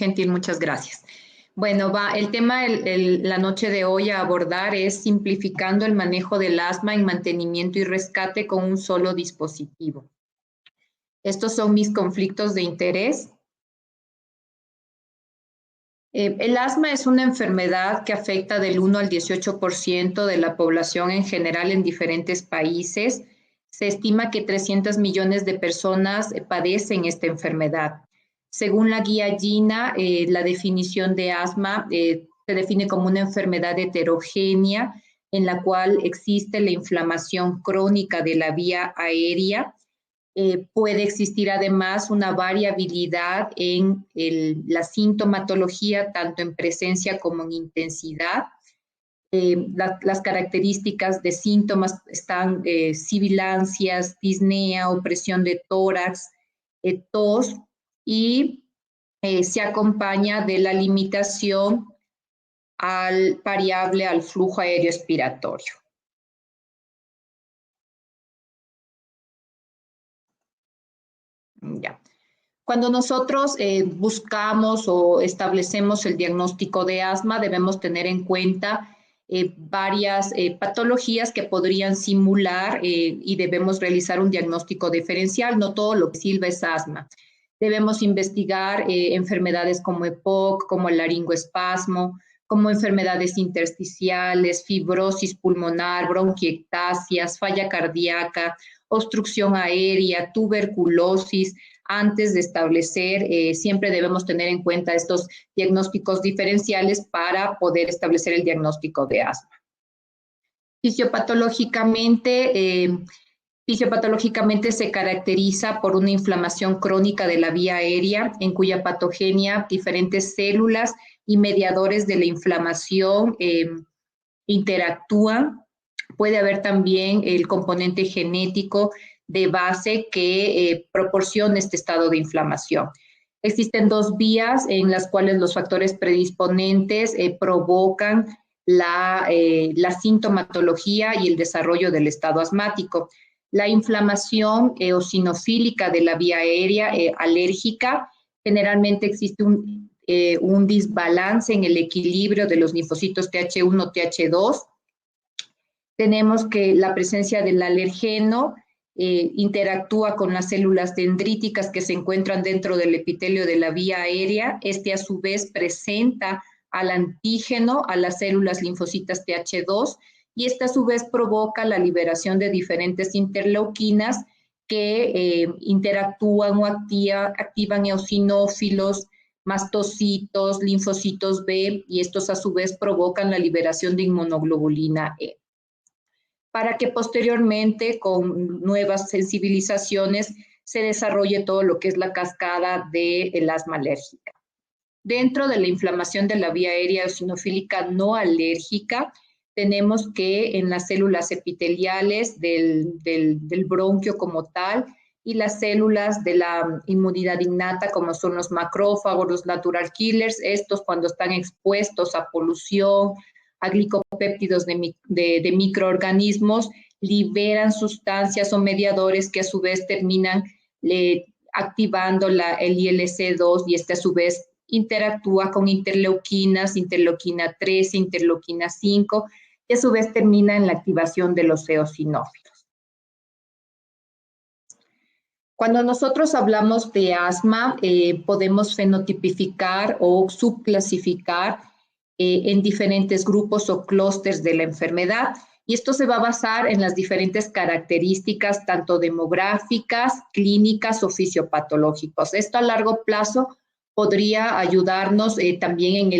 Gentil, muchas gracias. Bueno, el tema la noche de hoy a abordar es simplificando el manejo del asma en mantenimiento y rescate con un solo dispositivo. Estos son mis conflictos de interés. El asma es una enfermedad que afecta del 1 al 18% de la población en general en diferentes países. Se estima que 300 millones de personas padecen esta enfermedad. Según la guía GINA, la definición de asma se define como una enfermedad heterogénea en la cual existe la inflamación crónica de la vía aérea. Puede existir además una variabilidad en la sintomatología, tanto en presencia como en intensidad. Las características de síntomas están sibilancias, disnea, opresión de tórax, tos, y se acompaña de la limitación variable al flujo aéreo expiratorio. Ya. Cuando nosotros buscamos o establecemos el diagnóstico de asma, debemos tener en cuenta varias patologías que podrían simular y debemos realizar un diagnóstico diferencial. No todo lo que silba es asma. Debemos investigar enfermedades como EPOC, como el laringoespasmo, como enfermedades intersticiales, fibrosis pulmonar, bronquiectasias, falla cardíaca, obstrucción aérea, tuberculosis. Antes de establecer, siempre debemos tener en cuenta estos diagnósticos diferenciales para poder establecer el diagnóstico de asma. Fisiopatológicamente se caracteriza por una inflamación crónica de la vía aérea, en cuya patogenia diferentes células y mediadores de la inflamación interactúan. Puede haber también el componente genético de base que proporciona este estado de inflamación. Existen dos vías en las cuales los factores predisponentes provocan la sintomatología y el desarrollo del estado asmático. La inflamación eosinofílica de la vía aérea alérgica, generalmente existe un desbalance en el equilibrio de los linfocitos TH1, TH2. Tenemos que la presencia del alergeno interactúa con las células dendríticas que se encuentran dentro del epitelio de la vía aérea. Este a su vez presenta al antígeno a las células linfocitas TH2 y este a su vez provoca la liberación de diferentes interleuquinas que interactúan o activan eosinófilos, mastocitos, linfocitos B, y estos a su vez provocan la liberación de inmunoglobulina E, para que posteriormente con nuevas sensibilizaciones se desarrolle todo lo que es la cascada del asma alérgica. Dentro de la inflamación de la vía aérea eosinofílica no alérgica, tenemos que en las células epiteliales del bronquio como tal y las células de la inmunidad innata, como son los macrófagos, los natural killers, estos cuando están expuestos a polución, a glicopéptidos de microorganismos, liberan sustancias o mediadores que a su vez terminan activando el ILC2 y este a su vez interactúa con interleuquinas, interleuquina 13, interleuquina 5, y a su vez termina en la activación de los eosinófilos. Cuando nosotros hablamos de asma, podemos fenotipificar o subclasificar en diferentes grupos o clústeres de la enfermedad, y esto se va a basar en las diferentes características, tanto demográficas, clínicas o fisiopatológicas. Esto a largo plazo podría ayudarnos también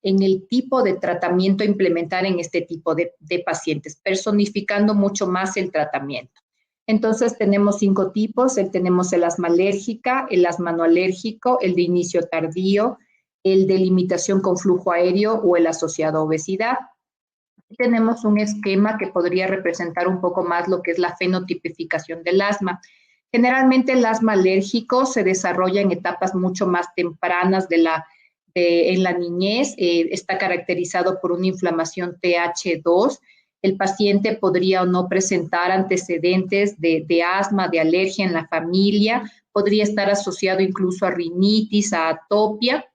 en el tipo de tratamiento a implementar en este tipo de pacientes, personificando mucho más el tratamiento. Entonces tenemos 5 tipos: tenemos el asma alérgica, el asma no alérgico, el de inicio tardío, el de limitación con flujo aéreo o el asociado a obesidad. Tenemos un esquema que podría representar un poco más lo que es la fenotipificación del asma. Generalmente el asma alérgico se desarrolla en etapas mucho más tempranas en la niñez, está caracterizado por una inflamación TH2. El paciente podría o no presentar antecedentes de asma, de alergia en la familia, podría estar asociado incluso a rinitis, a atopia.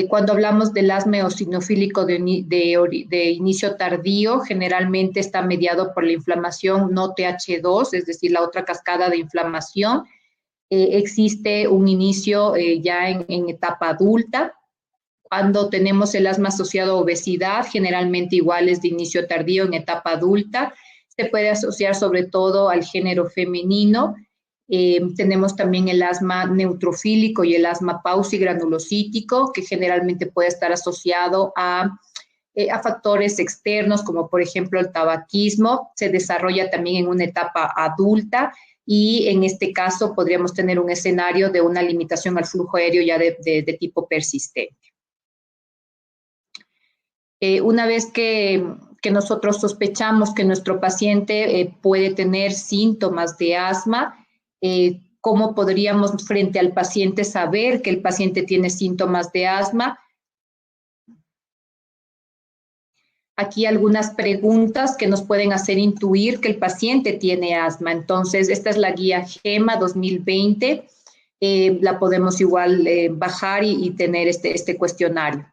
Cuando hablamos del asma eosinofílico de inicio tardío, generalmente está mediado por la inflamación no TH2, es decir, la otra cascada de inflamación. Existe un inicio ya en etapa adulta. Cuando tenemos el asma asociado a obesidad, generalmente igual es de inicio tardío en etapa adulta. Se puede asociar sobre todo al género femenino. Tenemos también el asma neutrofílico y el asma pausigranulocítico, que generalmente puede estar asociado a factores externos, como por ejemplo el tabaquismo. Se desarrolla también en una etapa adulta y en este caso podríamos tener un escenario de una limitación al flujo aéreo ya de tipo persistente. Una vez que nosotros sospechamos que nuestro paciente puede tener síntomas de asma, ¿cómo podríamos frente al paciente saber que el paciente tiene síntomas de asma? Aquí algunas preguntas que nos pueden hacer intuir que el paciente tiene asma. Entonces, esta es la guía GEMA 2020. La podemos igual bajar y tener este cuestionario.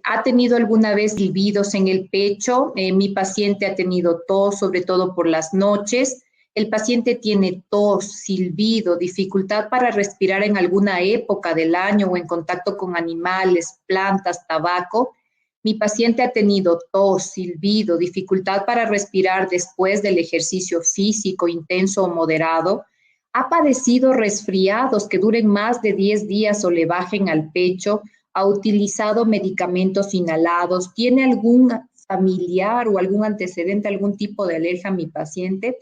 ¿Ha tenido alguna vez silbidos en el pecho? Mi paciente ha tenido tos, sobre todo por las noches. El paciente tiene tos, silbido, dificultad para respirar en alguna época del año o en contacto con animales, plantas, tabaco. Mi paciente ha tenido tos, silbido, dificultad para respirar después del ejercicio físico intenso o moderado. Ha padecido resfriados que duren más de 10 días o le bajen al pecho. Ha utilizado medicamentos inhalados. ¿Tiene algún familiar o algún antecedente, algún tipo de alergia a mi paciente?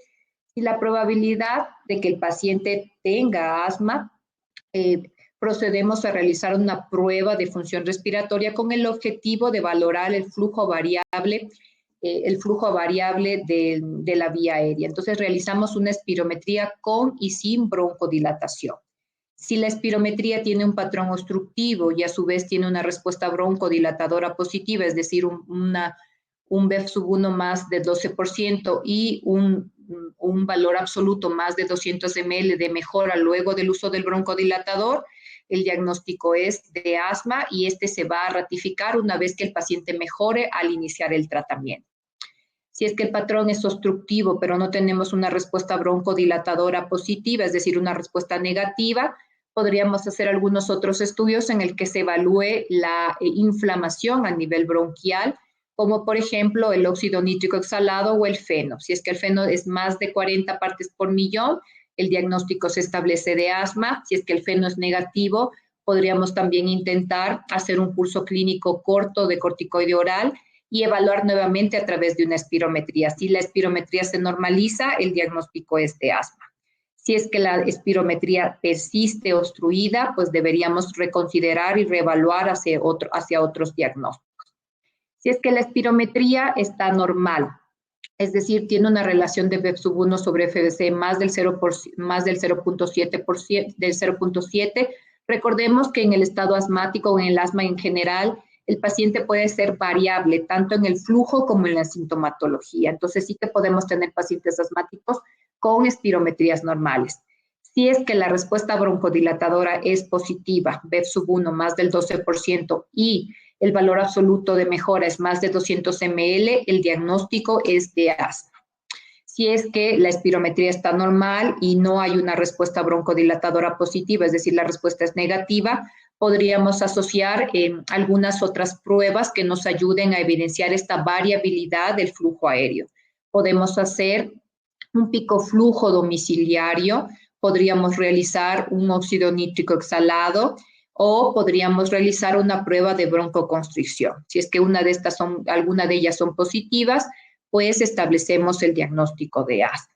Y la probabilidad de que el paciente tenga asma, procedemos a realizar una prueba de función respiratoria con el objetivo de valorar el flujo variable de la vía aérea. Entonces realizamos una espirometría con y sin broncodilatación. Si la espirometría tiene un patrón obstructivo y a su vez tiene una respuesta broncodilatadora positiva, es decir, un BEF-1 más de 12% y un valor absoluto más de 200 ml de mejora luego del uso del broncodilatador, el diagnóstico es de asma y este se va a ratificar una vez que el paciente mejore al iniciar el tratamiento. Si es que el patrón es obstructivo, pero no tenemos una respuesta broncodilatadora positiva, es decir, una respuesta negativa, podríamos hacer algunos otros estudios en el que se evalúe la inflamación a nivel bronquial, como por ejemplo el óxido nítrico exhalado o el feno. Si es que el feno es más de 40 partes por millón, el diagnóstico se establece de asma. Si es que el feno es negativo, podríamos también intentar hacer un curso clínico corto de corticoide oral y evaluar nuevamente a través de una espirometría. Si la espirometría se normaliza, el diagnóstico es de asma. Si es que la espirometría persiste obstruida, pues deberíamos reconsiderar y reevaluar hacia otros diagnósticos. Si es que la espirometría está normal, es decir, tiene una relación de BEF-1 sobre FBC más del 0.7%, recordemos que en el estado asmático o en el asma en general, el paciente puede ser variable, tanto en el flujo como en la sintomatología. Entonces, sí que podemos tener pacientes asmáticos con espirometrías normales. Si es que la respuesta broncodilatadora es positiva, BEF-1 más del 12% y el valor absoluto de mejora es más de 200 ml, el diagnóstico es de asma. Si es que la espirometría está normal y no hay una respuesta broncodilatadora positiva, es decir, la respuesta es negativa, podríamos asociar algunas otras pruebas que nos ayuden a evidenciar esta variabilidad del flujo aéreo. Podemos hacer un picoflujo domiciliario, podríamos realizar un óxido nítrico exhalado o podríamos realizar una prueba de broncoconstricción. Si es que alguna de ellas son positivas, pues establecemos el diagnóstico de asma.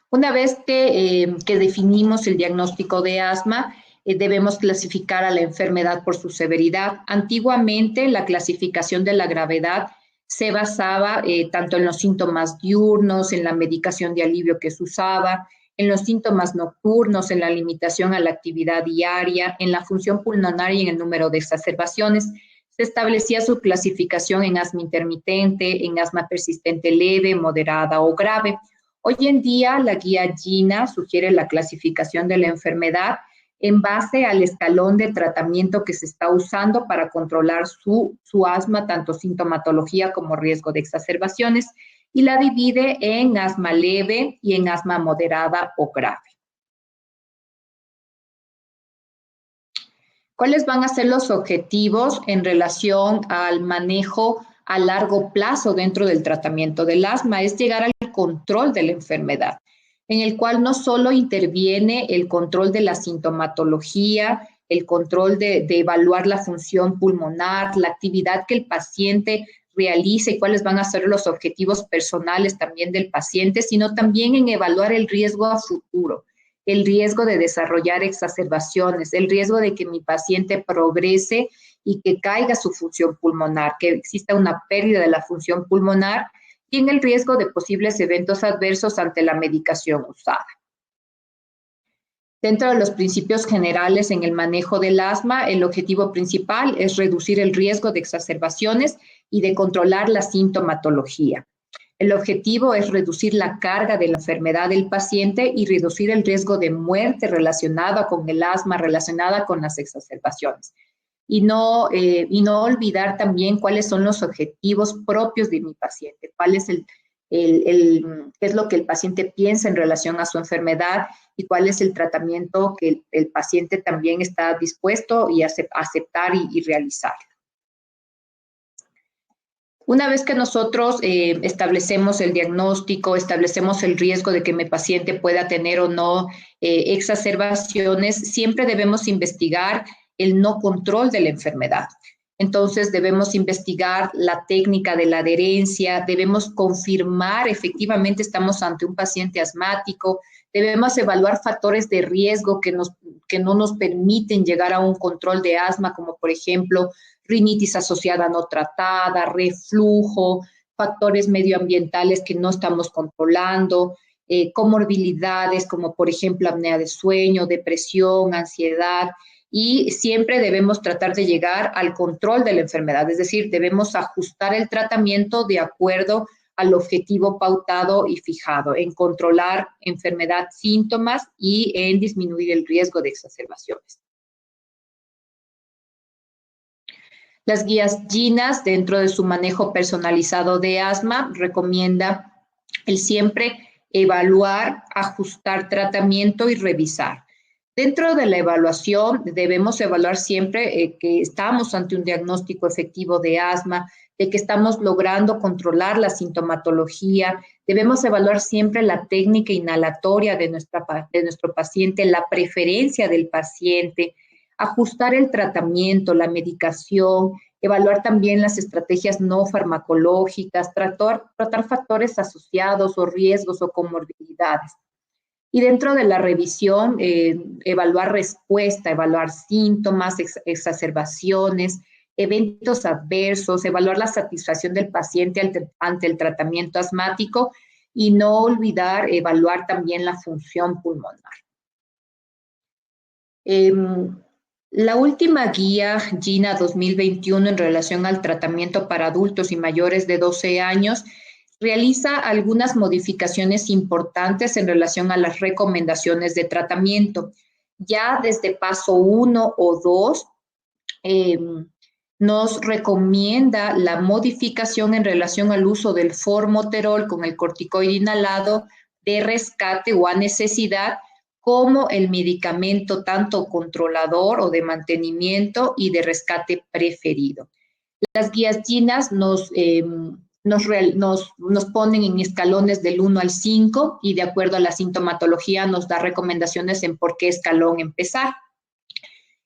Una vez que definimos el diagnóstico de asma, debemos clasificar a la enfermedad por su severidad. Antiguamente, la clasificación de la gravedad se basaba tanto en los síntomas diurnos, en la medicación de alivio que se usaba, en los síntomas nocturnos, en la limitación a la actividad diaria, en la función pulmonar y en el número de exacerbaciones. Se establecía su clasificación en asma intermitente, en asma persistente leve, moderada o grave. Hoy en día, la guía GINA sugiere la clasificación de la enfermedad en base al escalón de tratamiento que se está usando para controlar su asma, tanto sintomatología como riesgo de exacerbaciones, y la divide en asma leve y en asma moderada o grave. ¿Cuáles van a ser los objetivos en relación al manejo a largo plazo dentro del tratamiento del asma? Es llegar al control de la enfermedad, en el cual no solo interviene el control de la sintomatología, el control de evaluar la función pulmonar, la actividad que el paciente realice y cuáles van a ser los objetivos personales también del paciente, sino también en evaluar el riesgo a futuro, el riesgo de desarrollar exacerbaciones, el riesgo de que mi paciente progrese y que caiga su función pulmonar, que exista una pérdida de la función pulmonar y en el riesgo de posibles eventos adversos ante la medicación usada. Dentro de los principios generales en el manejo del asma, el objetivo principal es reducir el riesgo de exacerbaciones y de controlar la sintomatología. El objetivo es reducir la carga de la enfermedad del paciente y reducir el riesgo de muerte relacionada con el asma, relacionada con las exacerbaciones. Y no olvidar también cuáles son los objetivos propios de mi paciente, cuál es qué es lo que el paciente piensa en relación a su enfermedad y cuál es el tratamiento que el paciente también está dispuesto a aceptar y realizar. Una vez que nosotros establecemos el diagnóstico, establecemos el riesgo de que mi paciente pueda tener o no exacerbaciones, siempre debemos investigar el no control de la enfermedad. Entonces, debemos investigar la técnica de la adherencia, debemos confirmar efectivamente estamos ante un paciente asmático, debemos evaluar factores de riesgo que no nos permiten llegar a un control de asma, como por ejemplo, rinitis asociada no tratada, reflujo, factores medioambientales que no estamos controlando, comorbilidades como por ejemplo apnea de sueño, depresión, ansiedad, y siempre debemos tratar de llegar al control de la enfermedad, es decir, debemos ajustar el tratamiento de acuerdo al objetivo pautado y fijado, en controlar enfermedad, síntomas y en disminuir el riesgo de exacerbaciones. Las guías GINAS, dentro de su manejo personalizado de asma, recomienda el siempre evaluar, ajustar tratamiento y revisar. Dentro de la evaluación, debemos evaluar siempre que estamos ante un diagnóstico efectivo de asma, de que estamos logrando controlar la sintomatología. Debemos evaluar siempre la técnica inhalatoria de nuestro paciente, la preferencia del paciente, ajustar el tratamiento, la medicación, evaluar también las estrategias no farmacológicas, tratar factores asociados o riesgos o comorbilidades. Y dentro de la revisión, evaluar respuesta, evaluar síntomas, exacerbaciones, eventos adversos, evaluar la satisfacción del paciente ante el tratamiento asmático y no olvidar evaluar también la función pulmonar. La última guía GINA 2021 en relación al tratamiento para adultos y mayores de 12 años realiza algunas modificaciones importantes en relación a las recomendaciones de tratamiento. Ya desde paso 1 o 2 nos recomienda la modificación en relación al uso del formoterol con el corticoide inhalado de rescate o a necesidad, como el medicamento tanto controlador o de mantenimiento y de rescate preferido. Las guías GINAS nos ponen en escalones del 1 al 5 y de acuerdo a la sintomatología nos da recomendaciones en por qué escalón empezar.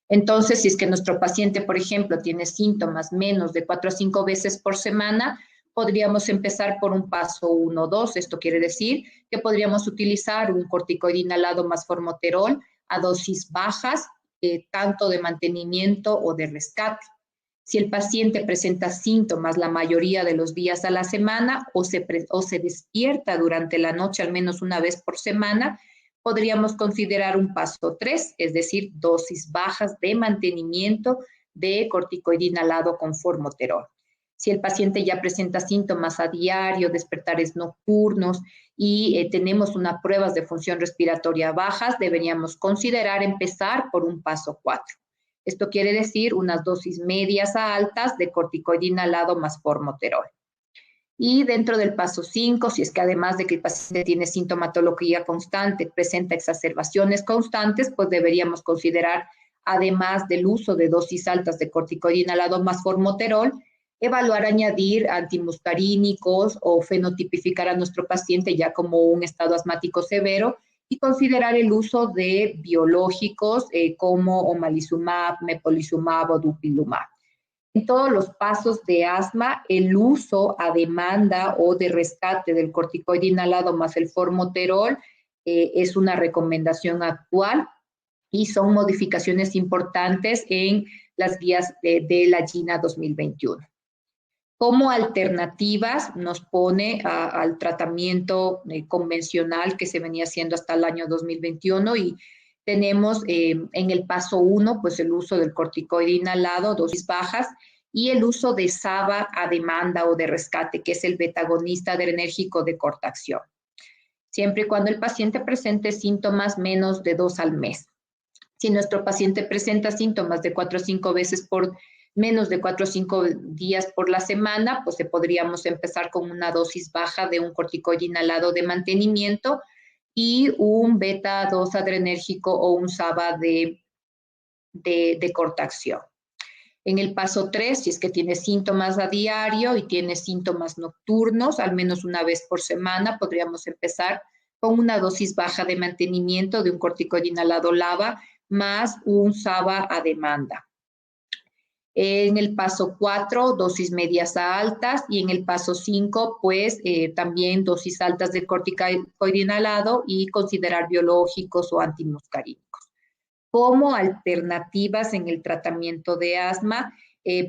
Entonces, si es que nuestro paciente, por ejemplo, tiene síntomas menos de 4 a 5 veces por semana, podríamos empezar por un paso 1 o 2. Esto quiere decir que podríamos utilizar un corticoide inhalado más formoterol a dosis bajas, tanto de mantenimiento o de rescate. Si el paciente presenta síntomas la mayoría de los días a la semana o se despierta durante la noche al menos una vez por semana, podríamos considerar un paso 3, es decir, dosis bajas de mantenimiento de corticoide inhalado con formoterol. Si el paciente ya presenta síntomas a diario, despertares nocturnos y tenemos unas pruebas de función respiratoria bajas, deberíamos considerar empezar por un paso 4. Esto quiere decir unas dosis medias a altas de corticoide inhalado más formoterol. Y dentro del paso 5, si es que además de que el paciente tiene sintomatología constante, presenta exacerbaciones constantes, pues deberíamos considerar, además del uso de dosis altas de corticoide inhalado más formoterol, evaluar añadir antimuscarínicos o fenotipificar a nuestro paciente ya como un estado asmático severo y considerar el uso de biológicos como omalizumab, mepolizumab o dupilumab. En todos los pasos de asma, el uso a demanda o de rescate del corticoide inhalado más el formoterol es una recomendación actual y son modificaciones importantes en las guías de la GINA 2021. Como alternativas nos pone al tratamiento convencional que se venía haciendo hasta el año 2021 y tenemos en el paso 1 pues el uso del corticoide inhalado, dosis bajas, y el uso de SABA a demanda o de rescate, que es el beta-agonista adrenérgico de corta acción, siempre y cuando el paciente presente síntomas menos de 2 al mes. Si nuestro paciente presenta síntomas de 4 o 5 veces por menos de 4 o 5 días por la semana, pues podríamos empezar con una dosis baja de un corticoide inhalado de mantenimiento y un beta-2 adrenérgico o un SABA de corta acción. En el paso 3, si es que tiene síntomas a diario y tiene síntomas nocturnos, al menos una vez por semana, podríamos empezar con una dosis baja de mantenimiento de un corticoide inhalado LABA más un SABA a demanda. En el paso 4, dosis medias a altas, y en el paso 5, pues también dosis altas de corticoide inhalado y considerar biológicos o antimuscarínicos. Como alternativas en el tratamiento de asma,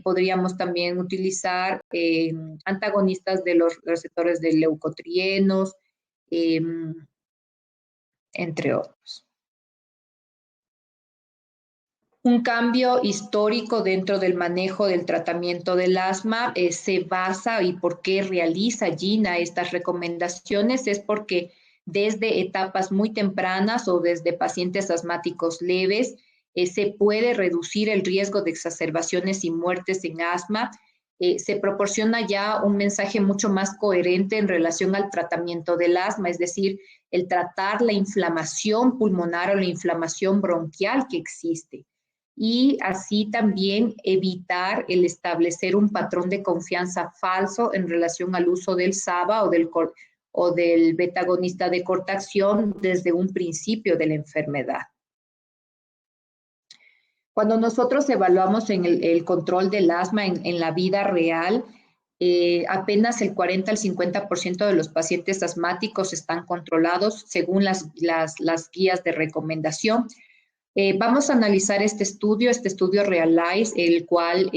podríamos también utilizar antagonistas de los receptores de leucotrienos, entre otros. Un cambio histórico dentro del manejo del tratamiento del asma se basa, y por qué realiza GINA estas recomendaciones, es porque desde etapas muy tempranas o desde pacientes asmáticos leves se puede reducir el riesgo de exacerbaciones y muertes en asma. Se proporciona ya un mensaje mucho más coherente en relación al tratamiento del asma, es decir, el tratar la inflamación pulmonar o la inflamación bronquial que existe. Y así también evitar el establecer un patrón de confianza falso en relación al uso del SABA o del beta-agonista de corta acción desde un principio de la enfermedad. Cuando nosotros evaluamos en el control del asma en la vida real, apenas el 40 al 50% de los pacientes asmáticos están controlados según las guías de recomendación. Vamos a analizar este estudio Realize, el cual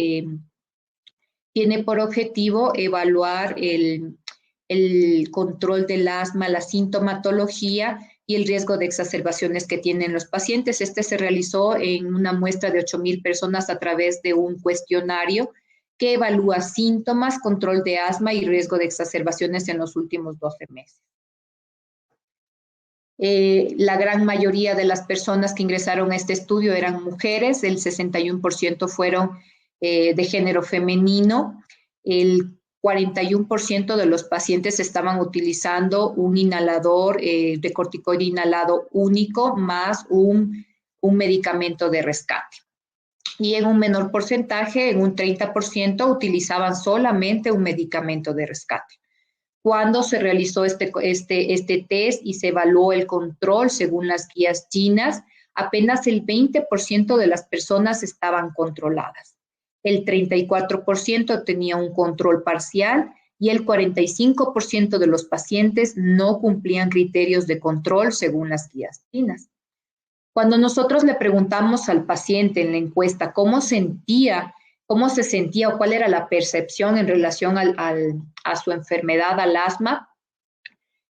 tiene por objetivo evaluar el control del asma, la sintomatología y el riesgo de exacerbaciones que tienen los pacientes. Este se realizó en una muestra de 8,000 personas a través de un cuestionario que evalúa síntomas, control de asma y riesgo de exacerbaciones en los últimos 12 meses. La gran mayoría de las personas que ingresaron a este estudio eran mujeres, el 61% fueron de género femenino, el 41% de los pacientes estaban utilizando un inhalador de corticoide inhalado único más un medicamento de rescate. Y en un menor porcentaje, en un 30%, utilizaban solamente un medicamento de rescate. Cuando se realizó este test y se evaluó el control según las guías chinas, apenas el 20% de las personas estaban controladas. El 34% tenía un control parcial y el 45% de los pacientes no cumplían criterios de control según las guías chinas. Cuando nosotros le preguntamos al paciente en la encuesta cómo se sentía o cuál era la percepción en relación a su enfermedad, al asma,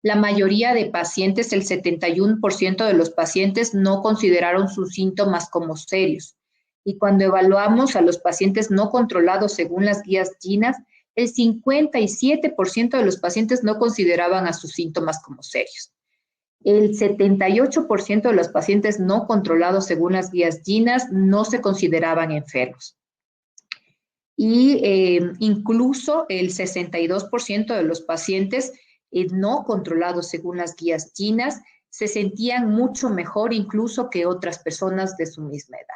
la mayoría de pacientes, el 71% de los pacientes no consideraron sus síntomas como serios. Y cuando evaluamos a los pacientes no controlados según las guías chinas, el 57% de los pacientes no consideraban a sus síntomas como serios. El 78% de los pacientes no controlados según las guías GINAS no se consideraban enfermos. Y incluso el 62% de los pacientes no controlados según las guías GINAS se sentían mucho mejor incluso que otras personas de su misma edad.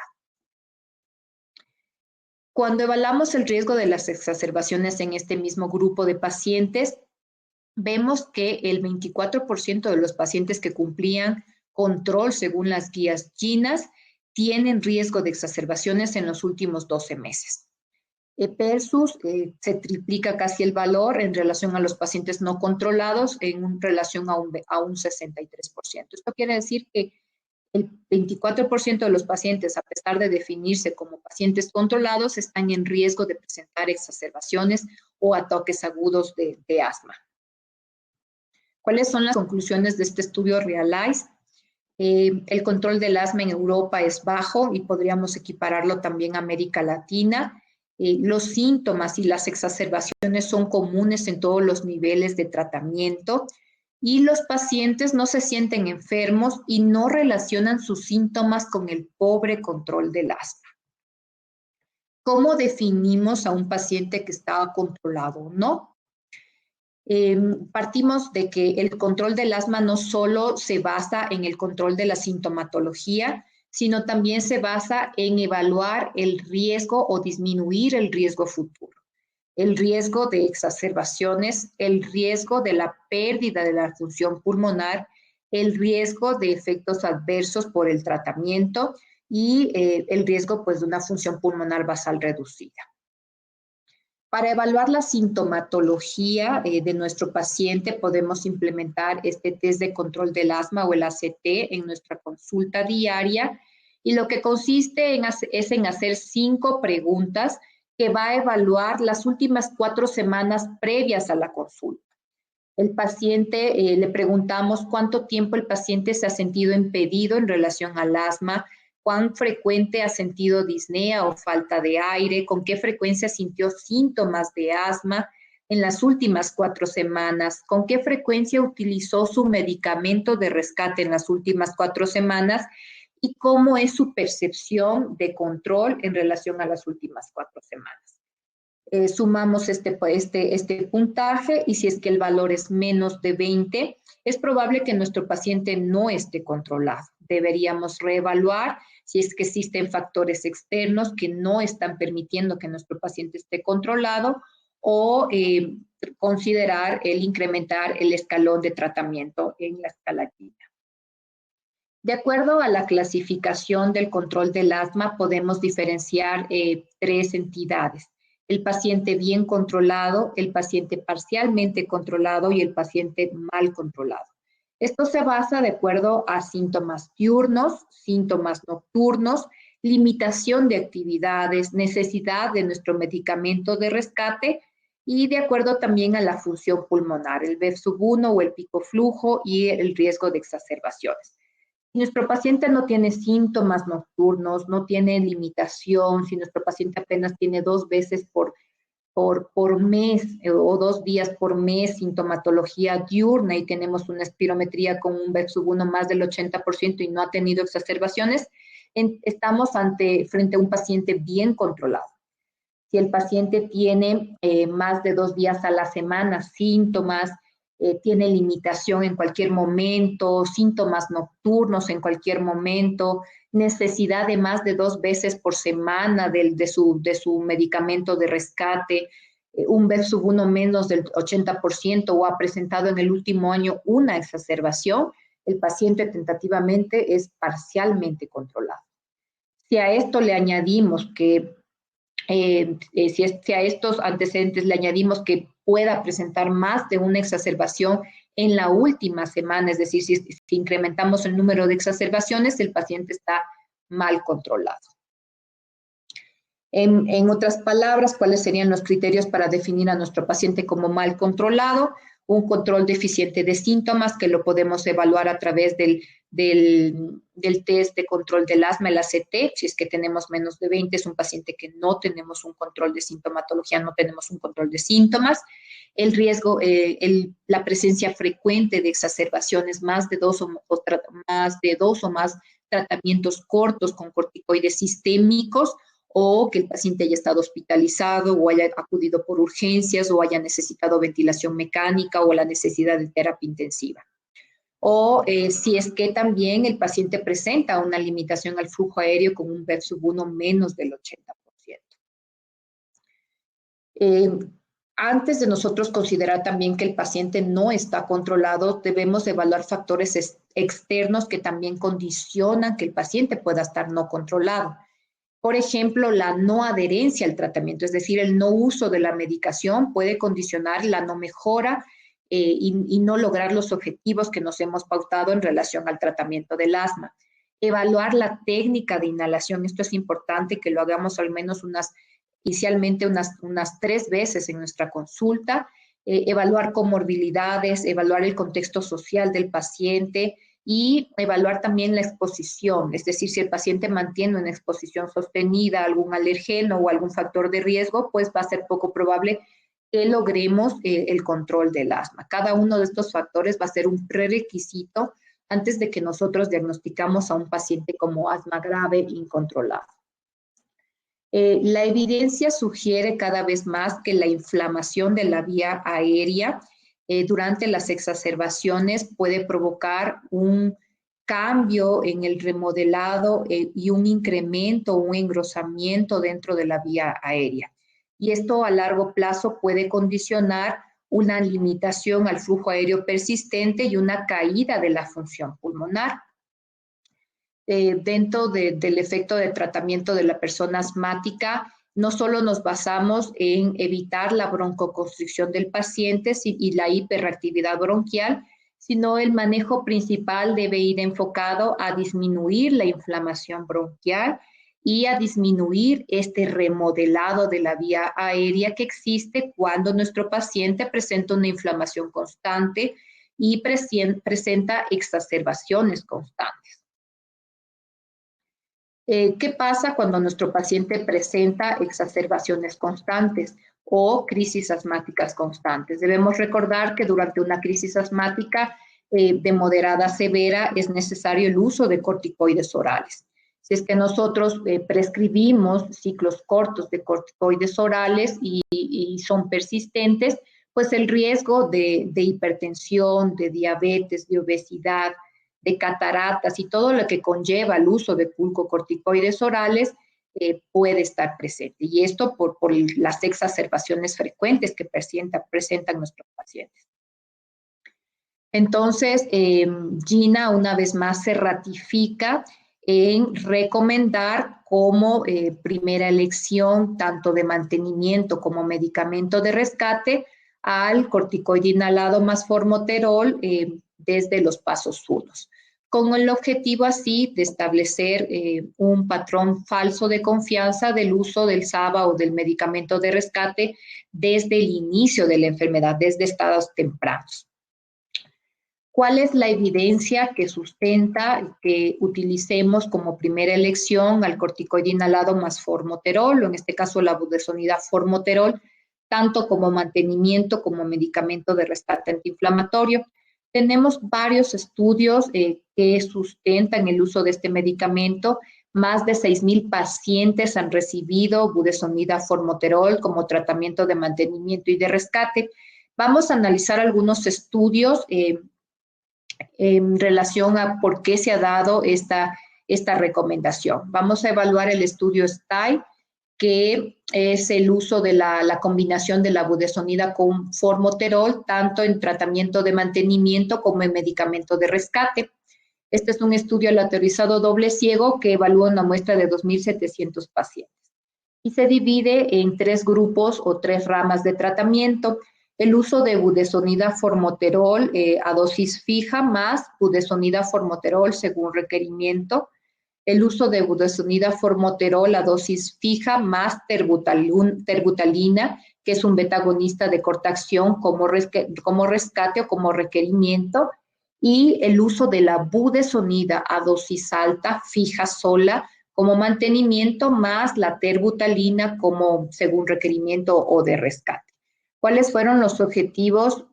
Cuando evaluamos el riesgo de las exacerbaciones en este mismo grupo de pacientes, vemos que el 24% de los pacientes que cumplían control según las guías GINAS tienen riesgo de exacerbaciones en los últimos 12 meses. Versus se triplica casi el valor en relación a los pacientes no controlados en relación a un 63%. Esto quiere decir que el 24% de los pacientes, a pesar de definirse como pacientes controlados, están en riesgo de presentar exacerbaciones o ataques agudos de asma. ¿Cuáles son las conclusiones de este estudio Realize? El control del asma en Europa es bajo y podríamos equipararlo también a América Latina. Los síntomas y las exacerbaciones son comunes en todos los niveles de tratamiento y los pacientes no se sienten enfermos y no relacionan sus síntomas con el pobre control del asma. ¿Cómo definimos a un paciente que estaba controlado o no? Partimos de que el control del asma no solo se basa en el control de la sintomatología, sino también se basa en evaluar el riesgo o disminuir el riesgo futuro, el riesgo de exacerbaciones, el riesgo de la pérdida de la función pulmonar, el riesgo de efectos adversos por el tratamiento y el riesgo pues, de una función pulmonar basal reducida. Para evaluar la sintomatología de nuestro paciente podemos implementar este test de control del asma o el ACT en nuestra consulta diaria y lo que consiste es en hacer 5 preguntas que va a evaluar las últimas 4 semanas previas a la consulta. El paciente, le preguntamos cuánto tiempo el paciente se ha sentido impedido en relación al asma, cuán frecuente ha sentido disnea o falta de aire, con qué frecuencia sintió síntomas de asma en las últimas 4 semanas, con qué frecuencia utilizó su medicamento de rescate en las últimas 4 semanas y cómo es su percepción de control en relación a las últimas 4 semanas. Sumamos este puntaje y si es que el valor es menos de 20, es probable que nuestro paciente no esté controlado. Deberíamos reevaluar si es que existen factores externos que no están permitiendo que nuestro paciente esté controlado o considerar el incrementar el escalón de tratamiento en la escala GINA. De acuerdo a la clasificación del control del asma, podemos diferenciar 3 entidades. El paciente bien controlado, el paciente parcialmente controlado y el paciente mal controlado. Esto se basa de acuerdo a síntomas diurnos, síntomas nocturnos, limitación de actividades, necesidad de nuestro medicamento de rescate y de acuerdo también a la función pulmonar, el VEF1 o el pico flujo y el riesgo de exacerbaciones. Si nuestro paciente no tiene síntomas nocturnos, no tiene limitación, si nuestro paciente apenas tiene 2 veces por mes o 2 días por mes sintomatología diurna y tenemos una espirometría con un VEF1 más del 80% y no ha tenido exacerbaciones, estamos frente a un paciente bien controlado. Si el paciente tiene más de 2 días a la semana síntomas, tiene limitación en cualquier momento, síntomas nocturnos en cualquier momento, necesidad de más de 2 veces por semana de su medicamento de rescate, un VEF1 menos del 80% o ha presentado en el último año una exacerbación, el paciente tentativamente es parcialmente controlado. Si a esto le añadimos que si a estos antecedentes le añadimos que pueda presentar más de una exacerbación en la última semana, es decir, si incrementamos el número de exacerbaciones, el paciente está mal controlado. En otras palabras, ¿cuáles serían los criterios para definir a nuestro paciente como mal controlado? Un control deficiente de síntomas que lo podemos evaluar a través del del test de control del asma, el ACT. Si es que tenemos menos de 20, es un paciente que no tenemos un control de sintomatología, no tenemos un control de síntomas. El riesgo, la presencia frecuente de exacerbaciones, más de dos o más tratamientos cortos con corticoides sistémicos, o que el paciente haya estado hospitalizado o haya acudido por urgencias o haya necesitado ventilación mecánica o la necesidad de terapia intensiva. O si es que también el paciente presenta una limitación al flujo aéreo con un VEF1 menos del 80%. Antes de nosotros considerar también que el paciente no está controlado, debemos evaluar factores externos que también condicionan que el paciente pueda estar no controlado. Por ejemplo, la no adherencia al tratamiento, es decir, el no uso de la medicación puede condicionar la no mejora y no lograr los objetivos que nos hemos pautado en relación al tratamiento del asma. Evaluar la técnica de inhalación, esto es importante que lo hagamos al menos inicialmente unas 3 veces en nuestra consulta. Evaluar comorbilidades, evaluar el contexto social del paciente, y evaluar también la exposición, es decir, si el paciente mantiene una exposición sostenida a algún alergeno o algún factor de riesgo, pues va a ser poco probable que logremos el control del asma. Cada uno de estos factores va a ser un prerequisito antes de que nosotros diagnosticamos a un paciente como asma grave incontrolado. La evidencia sugiere cada vez más que la inflamación de la vía aérea durante las exacerbaciones puede provocar un cambio en el remodelado y un incremento, un engrosamiento dentro de la vía aérea. Y esto a largo plazo puede condicionar una limitación al flujo aéreo persistente y una caída de la función pulmonar. Dentro del efecto de tratamiento de la persona asmática, no solo nos basamos en evitar la broncoconstricción del paciente y la hiperactividad bronquial, sino el manejo principal debe ir enfocado a disminuir la inflamación bronquial y a disminuir este remodelado de la vía aérea que existe cuando nuestro paciente presenta una inflamación constante y presenta exacerbaciones constantes. ¿Qué pasa cuando nuestro paciente presenta exacerbaciones constantes o crisis asmáticas constantes? Debemos recordar que durante una crisis asmática de moderada a severa es necesario el uso de corticoides orales. Si es que nosotros prescribimos ciclos cortos de corticoides orales y son persistentes, pues el riesgo de hipertensión, de diabetes, de obesidad, de cataratas y todo lo que conlleva el uso de glucocorticoides orales puede estar presente. Y esto por las exacerbaciones frecuentes que presentan nuestros pacientes. Entonces, GINA una vez más se ratifica en recomendar como primera elección, tanto de mantenimiento como medicamento de rescate, al corticoide inhalado más formoterol desde los pasos 1, con el objetivo así de establecer un patrón falso de confianza del uso del SABA o del medicamento de rescate desde el inicio de la enfermedad, desde estados tempranos. ¿Cuál es la evidencia que sustenta que utilicemos como primera elección al corticoide inhalado más formoterol, o en este caso la budesonida formoterol, tanto como mantenimiento como medicamento de rescate antiinflamatorio? Tenemos varios estudios que sustentan el uso de este medicamento. Más de 6,000 pacientes han recibido budesonida formoterol como tratamiento de mantenimiento y de rescate. Vamos a analizar algunos estudios en relación a por qué se ha dado esta recomendación. Vamos a evaluar el estudio STY, que es el uso de la combinación de la budesonida con formoterol, tanto en tratamiento de mantenimiento como en medicamento de rescate. Este es un estudio aleatorizado doble ciego que evalúa una muestra de 2,700 pacientes. Y se divide en 3 grupos o 3 ramas de tratamiento. El uso de budesonida formoterol a dosis fija más budesonida formoterol según requerimiento. El uso de budesonida formoterol a dosis fija más terbutalina, que es un beta agonista de corta acción como rescate o como requerimiento. y el uso de la budesonida a dosis alta, fija sola, como mantenimiento, más la terbutalina como según requerimiento o de rescate. ¿Cuáles fueron los objetivos?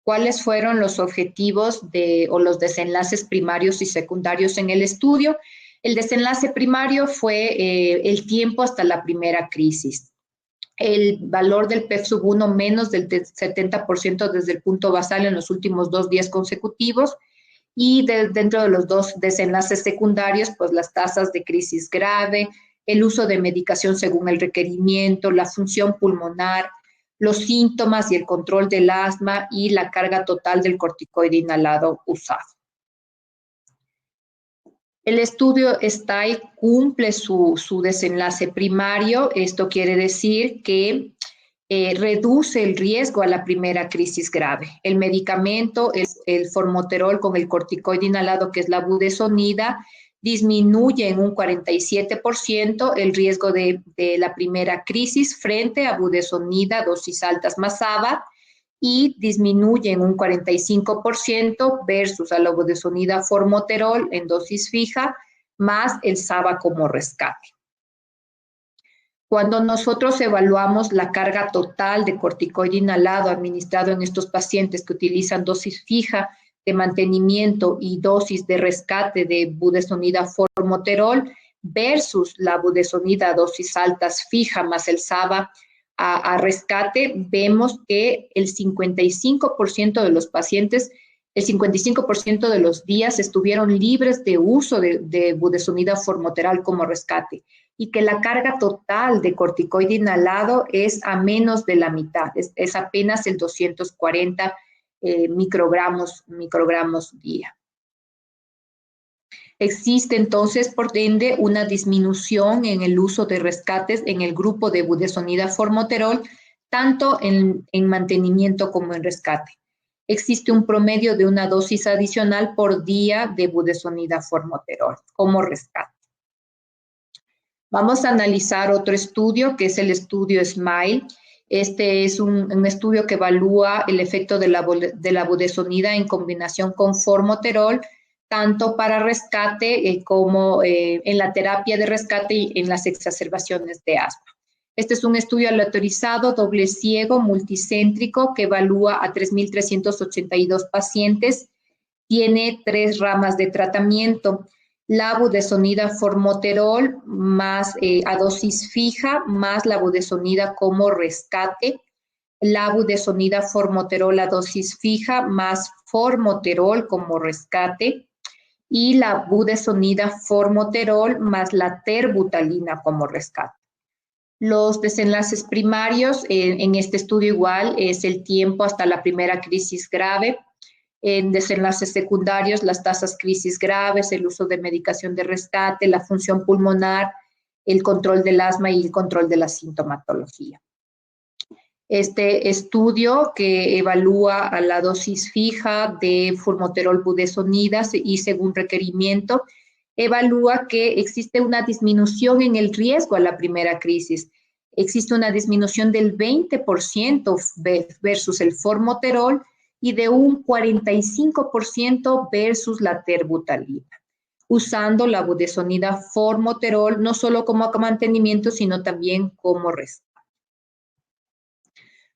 ¿Cuáles fueron los objetivos o los desenlaces primarios y secundarios en el estudio? El desenlace primario fue el tiempo hasta la primera crisis. El valor del P/1 menos del 70% desde el punto basal en los últimos 2 días consecutivos, y dentro de los 2 desenlaces secundarios, pues las tasas de crisis grave, el uso de medicación según el requerimiento, la función pulmonar, los síntomas y el control del asma y la carga total del corticoide inhalado usado. El estudio STAI cumple su desenlace primario. Esto quiere decir que reduce el riesgo a la primera crisis grave. El medicamento, el formoterol con el corticoide inhalado, que es la budesonida, disminuye en un 47% el riesgo de la primera crisis frente a budesonida, dosis altas más ABA, y disminuye en un 45% versus a la budesonida formoterol en dosis fija, más el SABA como rescate. Cuando nosotros evaluamos la carga total de corticoide inhalado administrado en estos pacientes que utilizan dosis fija de mantenimiento y dosis de rescate de budesonida formoterol versus la budesonida dosis altas fija más el SABA a rescate, vemos que el 55% de los pacientes, el 55% de los días estuvieron libres de uso de budesonida formoterol como rescate, y que la carga total de corticoide inhalado es a menos de la mitad, es apenas el 240 microgramos día. Existe entonces, por ende, una disminución en el uso de rescates en el grupo de budesonida formoterol, tanto en mantenimiento como en rescate. Existe un promedio de una dosis adicional por día de budesonida formoterol como rescate. Vamos a analizar otro estudio, que es el estudio SMILE. Este es un estudio que evalúa el efecto de la budesonida en combinación con formoterol, tanto para rescate como en la terapia de rescate y en las exacerbaciones de asma. Este es un estudio aleatorizado, doble ciego, multicéntrico, que evalúa a 3.382 pacientes. Tiene 3 ramas de tratamiento: la budesonida formoterol más a dosis fija, más la budesonida como rescate, la budesonida formoterol a dosis fija, más formoterol como rescate, y la budesonida formoterol más la terbutalina como rescate. Los desenlaces primarios en este estudio igual es el tiempo hasta la primera crisis grave. En desenlaces secundarios, las tasas crisis graves, el uso de medicación de rescate, la función pulmonar, el control del asma y el control de la sintomatología. Este estudio, que evalúa a la dosis fija de formoterol budesonida y según requerimiento, evalúa que existe una disminución en el riesgo a la primera crisis. Existe una disminución del 20% versus el formoterol y de un 45% versus la terbutalina, usando la budesonida formoterol no solo como mantenimiento, sino también como rescate.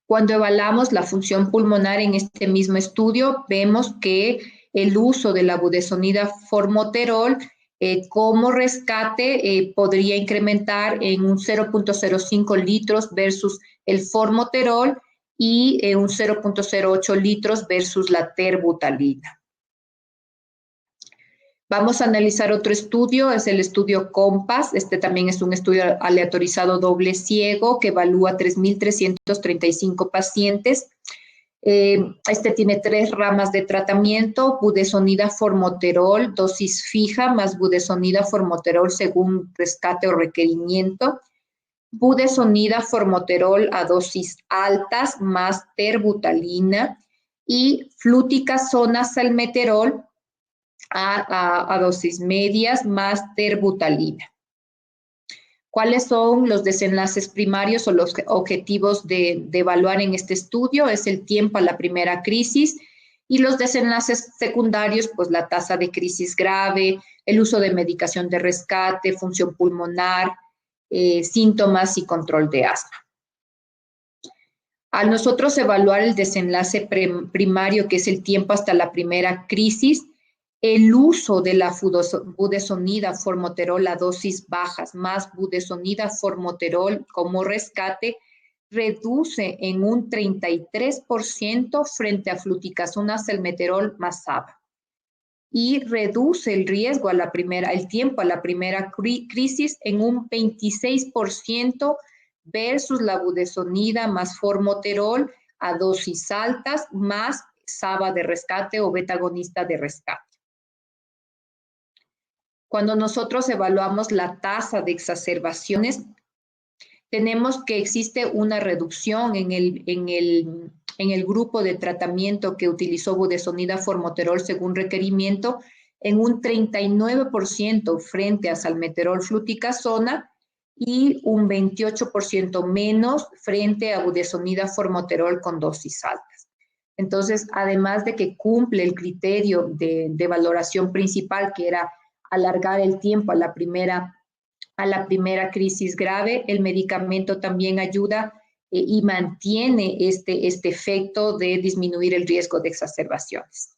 Cuando evaluamos la función pulmonar en este mismo estudio, vemos que el uso de la budesonida formoterol como rescate podría incrementar en un 0.05 litros versus el formoterol y un 0.08 litros versus la terbutalina. Vamos a analizar otro estudio, es el estudio COMPAS. Este también es un estudio aleatorizado doble ciego que evalúa 3.335 pacientes. Este tiene 3 ramas de tratamiento: budesonida formoterol, dosis fija, más budesonida formoterol según rescate o requerimiento, budesonida formoterol a dosis altas, más terbutalina, y fluticasona salmeterol a dosis medias, más terbutalina. ¿Cuáles son los desenlaces primarios o los objetivos de evaluar en este estudio? Es el tiempo a la primera crisis, Y los desenlaces secundarios, pues la tasa de crisis grave, el uso de medicación de rescate, función pulmonar, síntomas y control de asma. Al nosotros evaluar el desenlace primario, que es el tiempo hasta la primera crisis, el uso de la budesonida formoterol a dosis bajas más budesonida formoterol como rescate reduce en un 33% frente a fluticasona salmeterol más SABA y reduce el riesgo el tiempo a la primera crisis en un 26% versus la budesonida más formoterol a dosis altas más SABA de rescate o beta-agonista de rescate. Cuando nosotros evaluamos la tasa de exacerbaciones, tenemos que existe una reducción en el grupo de tratamiento que utilizó budesonida formoterol según requerimiento en un 39% frente a salmeterol fluticasona y un 28% menos frente a budesonida formoterol con dosis altas. Entonces, además de que cumple el criterio de valoración principal, que era alargar el tiempo a la primera crisis grave, el medicamento también ayuda y mantiene este efecto de disminuir el riesgo de exacerbaciones.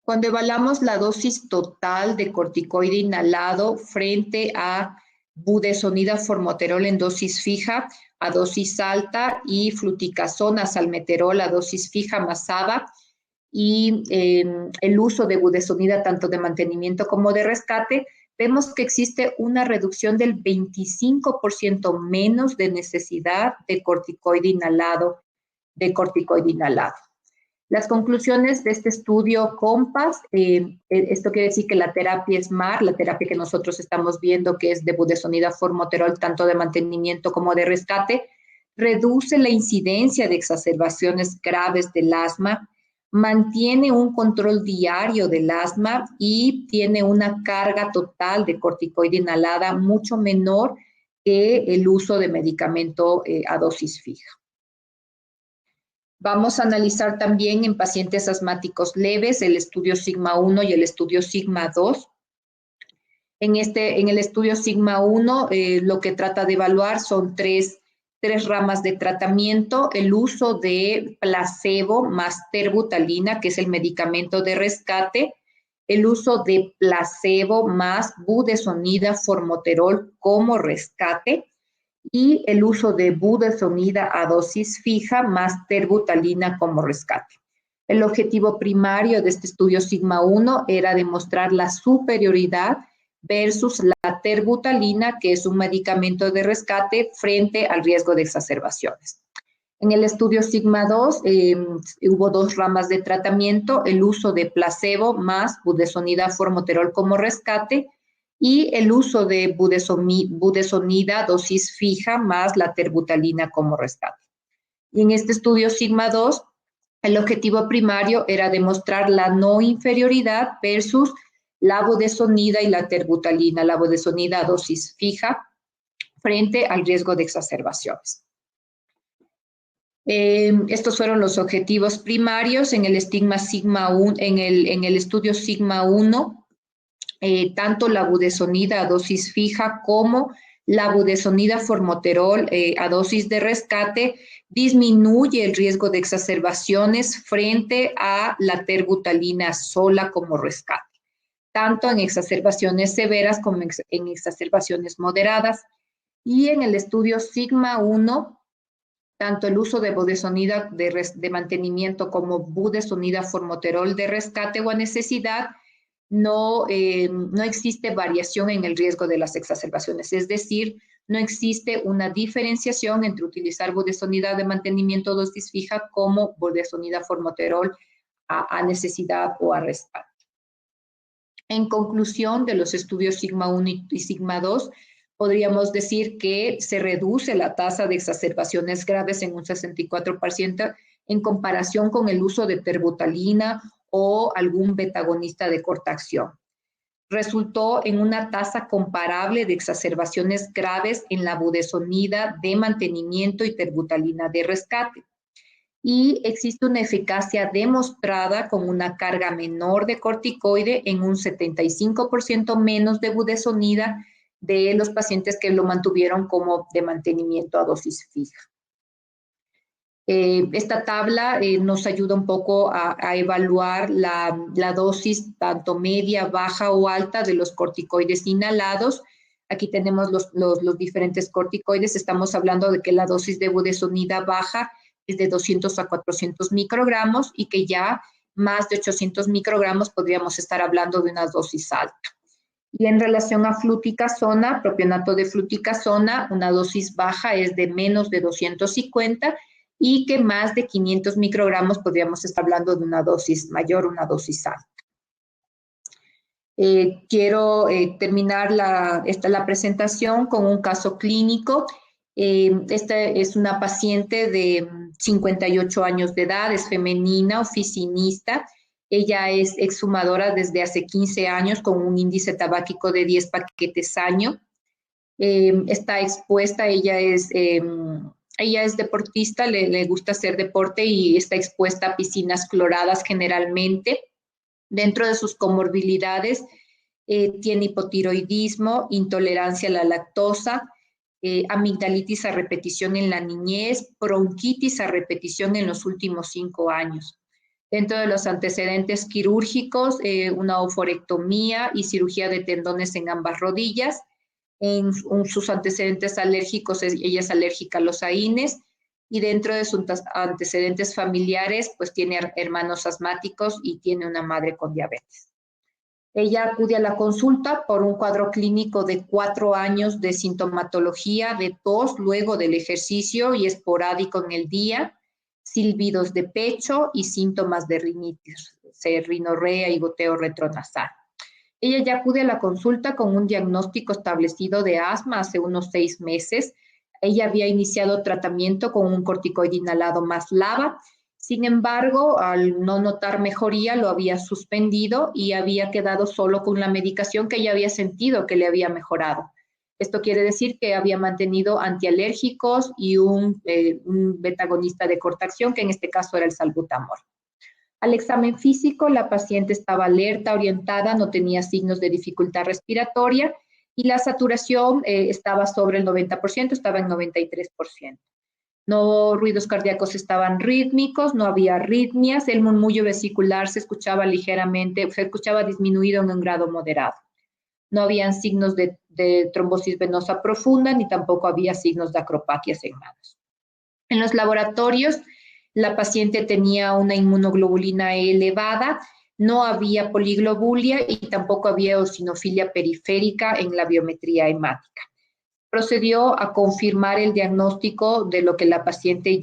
Cuando evaluamos la dosis total de corticoide inhalado frente a budesonida formoterol en dosis fija a dosis alta y fluticasona salmeterol a dosis fija más SABA, y el uso de budesonida tanto de mantenimiento como de rescate, vemos que existe una reducción del 25% menos de necesidad de corticoide inhalado. Las conclusiones de este estudio COMPAS, esto quiere decir que la terapia SMART, la terapia que nosotros estamos viendo, que es de budesonida formoterol, tanto de mantenimiento como de rescate, reduce la incidencia de exacerbaciones graves del asma, mantiene un control diario del asma y tiene una carga total de corticoide inhalada mucho menor que el uso de medicamento a dosis fija. Vamos a analizar también en pacientes asmáticos leves el estudio Sigma 1 y el estudio Sigma 2. En el estudio Sigma 1, lo que trata de evaluar son tres ramas de tratamiento: el uso de placebo más terbutalina, que es el medicamento de rescate, el uso de placebo más budesonida formoterol como rescate, y el uso de budesonida a dosis fija más terbutalina como rescate. El objetivo primario de este estudio Sigma 1 era demostrar la superioridad versus la terbutalina, que es un medicamento de rescate, frente al riesgo de exacerbaciones. En el estudio Sigma 2 hubo dos ramas de tratamiento: el uso de placebo más budesonida formoterol como rescate y el uso de budesonida dosis fija más la terbutalina como rescate. Y en este estudio Sigma 2, el objetivo primario era demostrar la no inferioridad versus la budesonida y la terbutalina, la budesonida a dosis fija, frente al riesgo de exacerbaciones. Estos fueron los objetivos primarios. En el estudio Sigma 1, tanto la budesonida a dosis fija como la budesonida formoterol a dosis de rescate disminuye el riesgo de exacerbaciones frente a la terbutalina sola como rescate, tanto en exacerbaciones severas como en exacerbaciones moderadas. Y en el estudio Sigma 1, tanto el uso de budesonida de mantenimiento como budesonida formoterol de rescate o a necesidad, no existe variación en el riesgo de las exacerbaciones, es decir, no existe una diferenciación entre utilizar budesonida de mantenimiento dosis fija como budesonida formoterol a necesidad o a rescate. En conclusión de los estudios Sigma 1 y Sigma 2, podríamos decir que se reduce la tasa de exacerbaciones graves en un 64% en comparación con el uso de terbutalina o algún beta-agonista de corta acción. Resultó en una tasa comparable de exacerbaciones graves en la budesonida de mantenimiento y terbutalina de rescate. y existe una eficacia demostrada con una carga menor de corticoide en un 75% menos de budesonida de los pacientes que lo mantuvieron como de mantenimiento a dosis fija. Esta tabla nos ayuda un poco a evaluar la dosis tanto media, baja o alta de los corticoides inhalados. Aquí tenemos los diferentes corticoides. Estamos hablando de que la dosis de budesonida baja es de 200 a 400 microgramos y que ya más de 800 microgramos podríamos estar hablando de una dosis alta. Y en relación a fluticasona, propionato de fluticasona, una dosis baja es de menos de 250 y que más de 500 microgramos podríamos estar hablando de una dosis mayor, una dosis alta. Quiero terminar la presentación con un caso clínico. Esta es una paciente de 58 años de edad, es femenina, oficinista. Ella es exhumadora desde hace 15 años con un índice tabáquico de 10 paquetes año. Está expuesta, ella es deportista, le gusta hacer deporte y está expuesta a piscinas cloradas generalmente. Dentro de sus comorbilidades, tiene hipotiroidismo, intolerancia a la lactosa, amigdalitis a repetición en la niñez, bronquitis a repetición en los últimos 5 años. Dentro de los antecedentes quirúrgicos, una oforectomía y cirugía de tendones en ambas rodillas. En sus antecedentes alérgicos, ella es alérgica a los AINES, y dentro de sus antecedentes familiares, pues tiene hermanos asmáticos y tiene una madre con diabetes. Ella acude a la consulta por un cuadro clínico de 4 años de sintomatología de tos luego del ejercicio y esporádico en el día, silbidos de pecho y síntomas de rinitis, rinorrea y goteo retronasal. Ella ya acude a la consulta con un diagnóstico establecido de asma hace unos 6 meses. Ella había iniciado tratamiento con un corticoide inhalado más LABA. Sin embargo, al no notar mejoría, lo había suspendido y había quedado solo con la medicación que ella había sentido que le había mejorado. Esto quiere decir que había mantenido antialérgicos y un beta-agonista de corta acción, que en este caso era el salbutamol. Al examen físico, la paciente estaba alerta, orientada, no tenía signos de dificultad respiratoria y la saturación estaba sobre el 90%, estaba en 93%. No ruidos cardíacos estaban rítmicos, no había arritmias, el murmullo vesicular se escuchaba ligeramente, se escuchaba disminuido en un grado moderado. No habían signos de trombosis venosa profunda, ni tampoco había signos de acropaquias en manos. En los laboratorios, la paciente tenía una inmunoglobulina E elevada, no había poliglobulia y tampoco había eosinofilia periférica en la biometría hemática. Procedió a confirmar el diagnóstico de lo que la paciente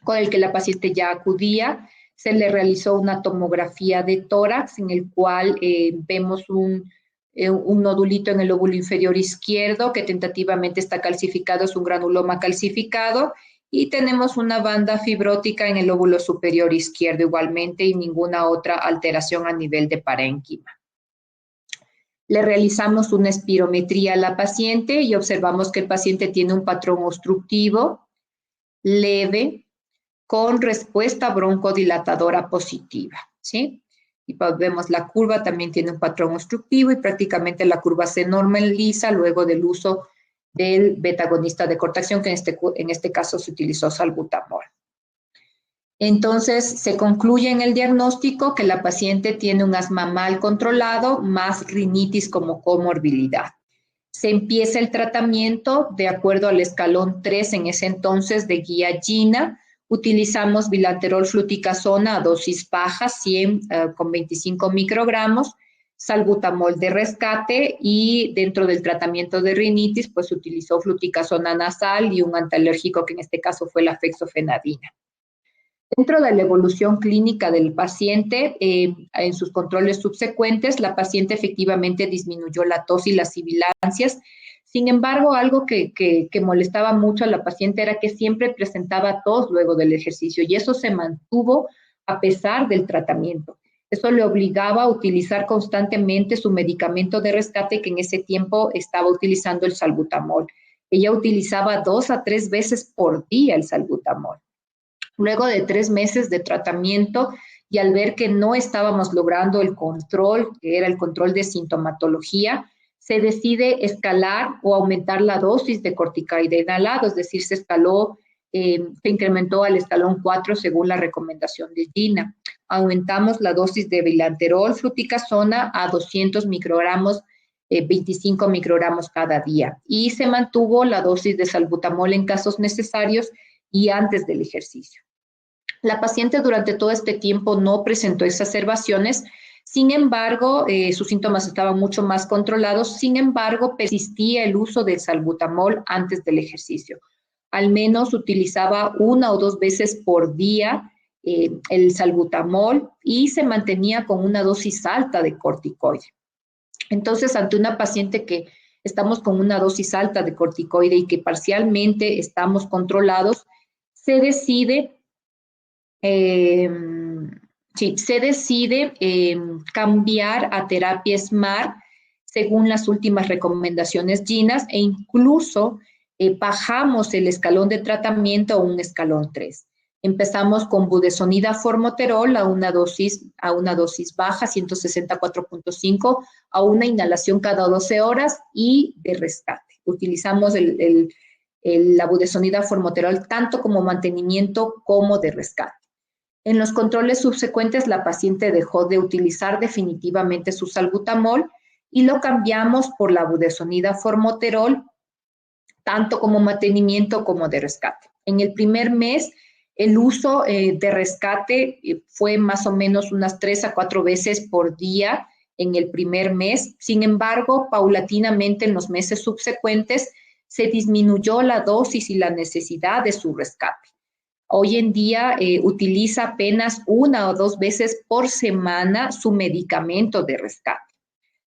con el que la paciente ya acudía. Se le realizó una tomografía de tórax en el cual vemos un nodulito en el lóbulo inferior izquierdo que tentativamente está calcificado, es un granuloma calcificado, y tenemos una banda fibrótica en el lóbulo superior izquierdo igualmente y ninguna otra alteración a nivel de parénquima. Le realizamos una espirometría a la paciente y observamos que el paciente tiene un patrón obstructivo leve con respuesta broncodilatadora positiva, ¿sí? Y vemos la curva, también tiene un patrón obstructivo y prácticamente la curva se normaliza luego del uso del beta-agonista de corta acción, que en este caso se utilizó salbutamol. Entonces, se concluye en el diagnóstico que la paciente tiene un asma mal controlado, más rinitis como comorbilidad. Se empieza el tratamiento de acuerdo al escalón 3 en ese entonces de guía GINA. Utilizamos bilateral fluticasona a dosis baja, 100 con 25 microgramos, salbutamol de rescate y dentro del tratamiento de rinitis, pues utilizó fluticasona nasal y un antialérgico que en este caso fue la fexofenadina. Dentro de la evolución clínica del paciente, en sus controles subsecuentes, la paciente efectivamente disminuyó la tos y las sibilancias. Sin embargo, algo que molestaba mucho a la paciente era que siempre presentaba tos luego del ejercicio y eso se mantuvo a pesar del tratamiento. Eso le obligaba a utilizar constantemente su medicamento de rescate, que en ese tiempo estaba utilizando el salbutamol. Ella utilizaba 2 a 3 veces por día el salbutamol. Luego de 3 meses de tratamiento y al ver que no estábamos logrando el control, que era el control de sintomatología, se decide escalar o aumentar la dosis de corticoide inhalado, es decir, se incrementó al escalón 4 según la recomendación de Gina. Aumentamos la dosis de bilanterol fluticasona a 200 microgramos, 25 microgramos cada día. Y se mantuvo la dosis de salbutamol en casos necesarios y antes del ejercicio. La paciente durante todo este tiempo no presentó exacerbaciones, sin embargo, sus síntomas estaban mucho más controlados, sin embargo, persistía el uso del salbutamol antes del ejercicio. Al menos utilizaba 1 o 2 veces por día el salbutamol y se mantenía con una dosis alta de corticoide. Entonces, ante una paciente que estamos con una dosis alta de corticoide y que parcialmente estamos controlados, se decide cambiar a terapia SMART según las últimas recomendaciones GINAS e incluso bajamos el escalón de tratamiento a un escalón 3. Empezamos con budesonida formoterol a una dosis baja, 164.5, a una inhalación cada 12 horas y de rescate. Utilizamos la budesonida formoterol tanto como mantenimiento como de rescate. En los controles subsecuentes, la paciente dejó de utilizar definitivamente su salbutamol y lo cambiamos por la budesonida formoterol, tanto como mantenimiento como de rescate. En el primer mes, el uso de rescate fue más o menos unas 3 a 4 veces por día en el primer mes. Sin embargo, paulatinamente en los meses subsecuentes se disminuyó la dosis y la necesidad de su rescate. Hoy en día utiliza apenas 1 o 2 veces por semana su medicamento de rescate.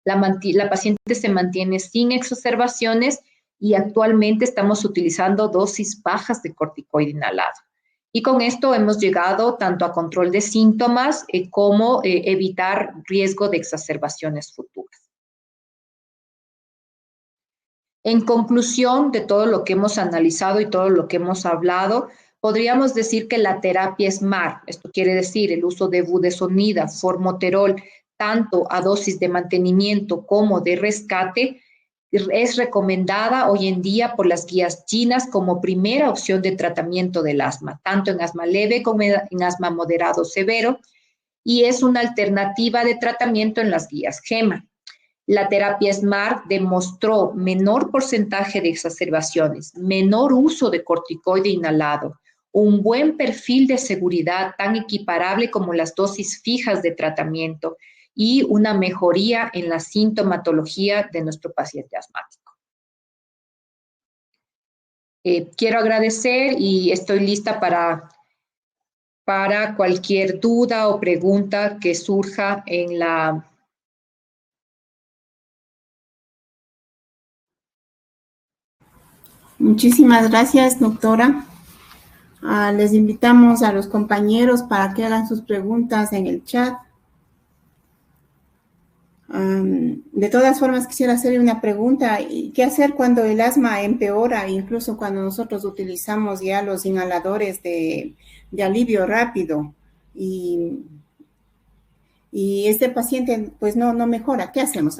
La paciente se mantiene sin exacerbaciones y actualmente estamos utilizando dosis bajas de corticoide inhalado. Y con esto hemos llegado tanto a control de síntomas como evitar riesgo de exacerbaciones futuras. En conclusión de todo lo que hemos analizado y todo lo que hemos hablado, podríamos decir que la terapia SMART, esto quiere decir el uso de budesonida, formoterol, tanto a dosis de mantenimiento como de rescate, es recomendada hoy en día por las guías GINAS como primera opción de tratamiento del asma, tanto en asma leve como en asma moderado severo, y es una alternativa de tratamiento en las guías GEMA. La terapia SMART demostró menor porcentaje de exacerbaciones, menor uso de corticoide inhalado, un buen perfil de seguridad tan equiparable como las dosis fijas de tratamiento y una mejoría en la sintomatología de nuestro paciente asmático. Quiero agradecer y estoy lista para cualquier duda o pregunta que surja en la... Muchísimas gracias, doctora. Les invitamos a los compañeros para que hagan sus preguntas en el chat. De todas formas, quisiera hacerle una pregunta. ¿Qué hacer cuando el asma empeora, incluso cuando nosotros utilizamos ya los inhaladores de alivio rápido y este paciente pues no mejora? ¿Qué hacemos?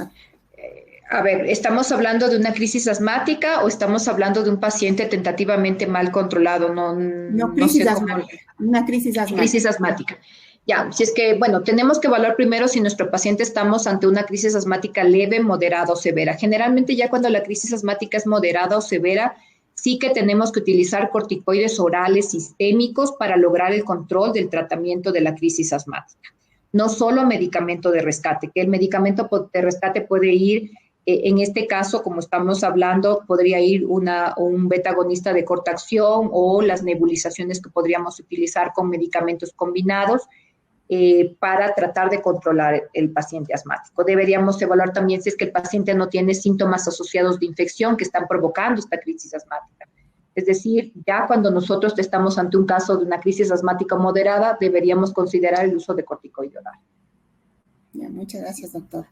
A ver, ¿estamos hablando de una crisis asmática o estamos hablando de un paciente tentativamente mal controlado? No, crisis asmática. Una crisis asmática. Crisis asmática. Ya, si es que, bueno, tenemos que evaluar primero si nuestro paciente estamos ante una crisis asmática leve, moderada o severa. Generalmente ya cuando la crisis asmática es moderada o severa, sí que tenemos que utilizar corticoides orales sistémicos para lograr el control del tratamiento de la crisis asmática. No solo medicamento de rescate, que el medicamento de rescate puede ir, en este caso, como estamos hablando, podría ir un beta agonista de corta acción o las nebulizaciones que podríamos utilizar con medicamentos combinados para tratar de controlar el paciente asmático. Deberíamos evaluar también si es que el paciente no tiene síntomas asociados de infección que están provocando esta crisis asmática. Es decir, ya cuando nosotros estamos ante un caso de una crisis asmática moderada, deberíamos considerar el uso de corticoide oral. Ya, muchas gracias, doctora.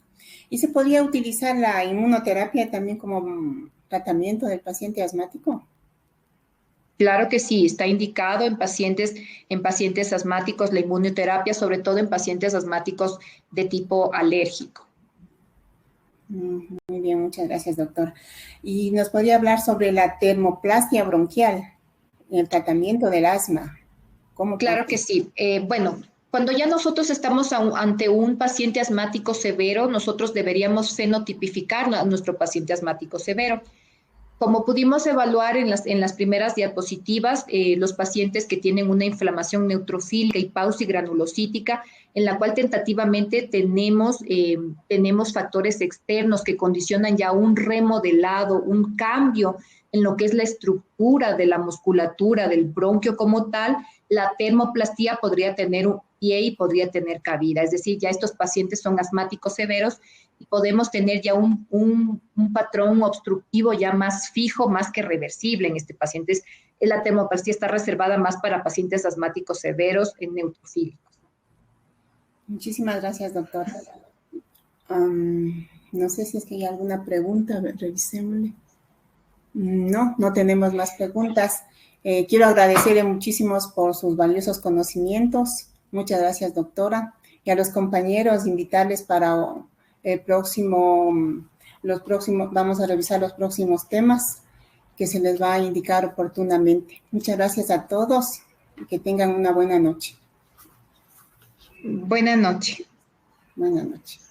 ¿Y se podría utilizar la inmunoterapia también como tratamiento del paciente asmático? Claro que sí, está indicado en pacientes asmáticos la inmunoterapia, sobre todo en pacientes asmáticos de tipo alérgico. Muy bien, muchas gracias, doctor. ¿Y nos podría hablar sobre la termoplastia bronquial en el tratamiento del asma? ¿Cómo Claro que sí. Bueno, cuando ya nosotros estamos ante un paciente asmático severo, nosotros deberíamos fenotipificar a nuestro paciente asmático severo. Como pudimos evaluar en las primeras diapositivas, los pacientes que tienen una inflamación neutrofílica y pausigranulocítica, en la cual tentativamente tenemos factores externos que condicionan ya un remodelado, un cambio en lo que es la estructura de la musculatura del bronquio como tal, la termoplastía podría tener un pie y podría tener cabida. Es decir, ya estos pacientes son asmáticos severos y podemos tener ya un patrón obstructivo ya más fijo, más que reversible en este paciente. La termoplastía está reservada más para pacientes asmáticos severos en neutrofílicos. Muchísimas gracias, doctor. No sé si es que hay alguna pregunta, revisémosle. No, no tenemos más preguntas. Quiero agradecerle muchísimos por sus valiosos conocimientos. Muchas gracias, doctora. Y a los compañeros, invitarles para el próximo, vamos a revisar los próximos temas que se les va a indicar oportunamente. Muchas gracias a todos y que tengan una buena noche. Buenas noches. Buenas noches.